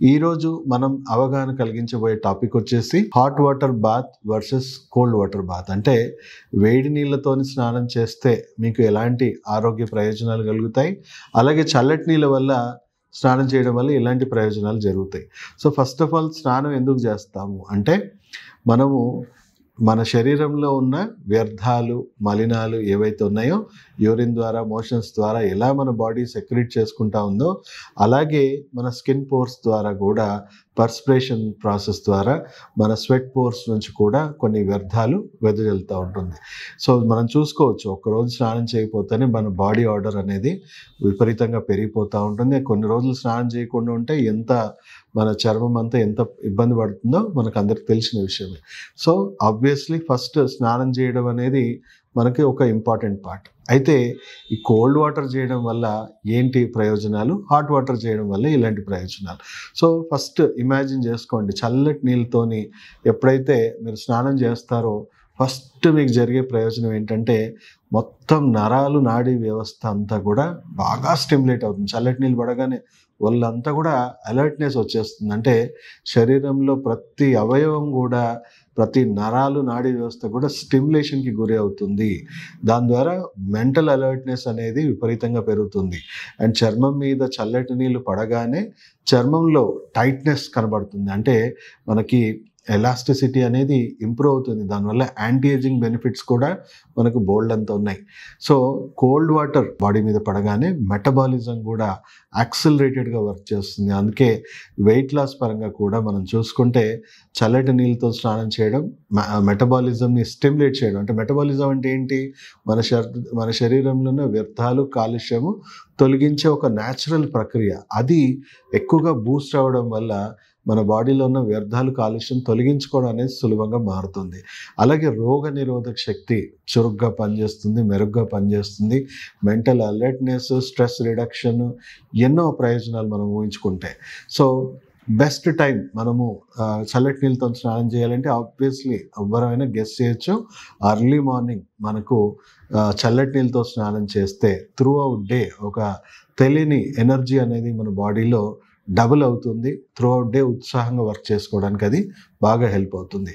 ఈరోజు మనం అవగాహన కలిగించబోయే టాపిక్ వచ్చేసి hot water bath versus cold water bath. అంటే వేడి నీళ్ళతోని స్నానం చేస్తే మీకు ఎలాంటి ఆరోగ్య ప్రయోజనాలు కలుగుతాయి, అలాగే చల్లటి నీళ్ళ వల్ల స్నానం చేయడం వల్ల ఎలాంటి ప్రయోజనాలు జరుగుతాయి. సో ఫస్ట్ ఆఫ్ ఆల్ స్నానం ఎందుకు చేస్తాము అంటే, మనము మన శరీరంలో ఉన్న వ్యర్థాలు, మలినాలు ఏవైతే ఉన్నాయో యూరిన్ ద్వారా, మోషన్స్ ద్వారా ఎలా మన బాడీ సెక్రీట్ చేసుకుంటా ఉందో, అలాగే మన స్కిన్ పోర్స్ ద్వారా కూడా, పర్స్పిరేషన్ ప్రాసెస్ ద్వారా మన స్వెట్ పోర్స్ నుంచి కూడా కొన్ని వ్యర్థాలు వెదజల్లుతూ ఉంటుంది. సో మనం చూసుకోవచ్చు, ఒక్కరోజు స్నానం చేయకపోతేనే మన బాడీ ఆర్డర్ అనేది విపరీతంగా పెరిగిపోతూ ఉంటుంది. కొన్ని రోజులు స్నానం చేయకుండా ఉంటే మన చర్మం అంతా ఎంత ఇబ్బంది పడుతుందో మనకు అందరికి తెలిసిన విషయమే. సో ఆబ్వియస్లీ ఫస్ట్ స్నానం చేయడం అనేది మనకి ఒక ఇంపార్టెంట్ పార్ట్. అయితే ఈ కోల్డ్ వాటర్ చేయడం వల్ల ఏంటి ప్రయోజనాలు, హాట్ వాటర్ చేయడం వల్ల ఇలాంటి ప్రయోజనాలు. సో ఫస్ట్ ఇమాజిన్ చేసుకోండి, చల్లటి నీళ్ళతోని ఎప్పుడైతే మీరు స్నానం చేస్తారో ఫస్ట్ మీకు జరిగే ప్రయోజనం ఏంటంటే, మొత్తం నరాలు, నాడీ వ్యవస్థ అంతా కూడా బాగా స్టిమ్యులేట్ అవుతుంది. చల్లటి నీళ్ళు పడగానే వాళ్ళంతా కూడా అలర్ట్నెస్ వచ్చేస్తుంది. అంటే శరీరంలో ప్రతి అవయవం కూడా, ప్రతి నరాలు, నాడీ వ్యవస్థ కూడా స్టిమ్యులేషన్కి గురి అవుతుంది. దాని ద్వారా మెంటల్ అలర్ట్నెస్ అనేది విపరీతంగా పెరుగుతుంది. అండ్ చర్మం మీద చల్లటి నీళ్ళు పడగానే చర్మంలో టైట్నెస్ కనబడుతుంది. అంటే మనకి ఎలాస్టిసిటీ అనేది ఇంప్రూవ్ అవుతుంది. దానివల్ల యాంటీ ఏజింగ్ బెనిఫిట్స్ కూడా మనకు బోల్డ్ అంత ఉన్నాయి. సో కోల్డ్ వాటర్ బాడీ మీద పడగానే మెటబాలిజం కూడా యాక్సిలరేటెడ్గా వర్క్ చేస్తుంది. అందుకే వెయిట్ లాస్ పరంగా కూడా మనం చూసుకుంటే చల్లటి నీళ్ళతో స్నానం చేయడం మెటబాలిజంని స్టిమ్యులేట్ చేయడం. అంటే మెటబాలిజం అంటే ఏంటి, మన శరీరంలో ఉన్న వ్యర్థాలు, కాలుష్యము తొలగించే ఒక న్యాచురల్ ప్రక్రియ. అది ఎక్కువగా బూస్ట్ అవ్వడం వల్ల మన బాడీలో ఉన్న వ్యర్థాలు, కాలుష్యం తొలగించుకోవడం అనేది సులభంగా మారుతుంది. అలాగే రోగ నిరోధక శక్తి చురుగ్గా పనిచేస్తుంది, మెరుగ్గా పనిచేస్తుంది. మెంటల్ అలర్ట్నెస్, స్ట్రెస్ రిడక్షన్, ఎన్నో ప్రయోజనాలు మనం ఊహించుకుంటే. సో బెస్ట్ టైం మనము చల్లటి నీళ్ళతో స్నానం చేయాలంటే ఆబ్వియస్లీ ఎవరైనా గెస్ చేయొచ్చు, అర్లీ మార్నింగ్ మనకు చల్లటి నీళ్ళతో స్నానం చేస్తే త్రూ అవుట్ డే ఒక తెలియని ఎనర్జీ అనేది మన బాడీలో డబుల్ అవుతుంది. త్రూ అవుట్ డే ఉత్సాహంగా వర్క్ చేసుకోవడానికి అది బాగా హెల్ప్ అవుతుంది.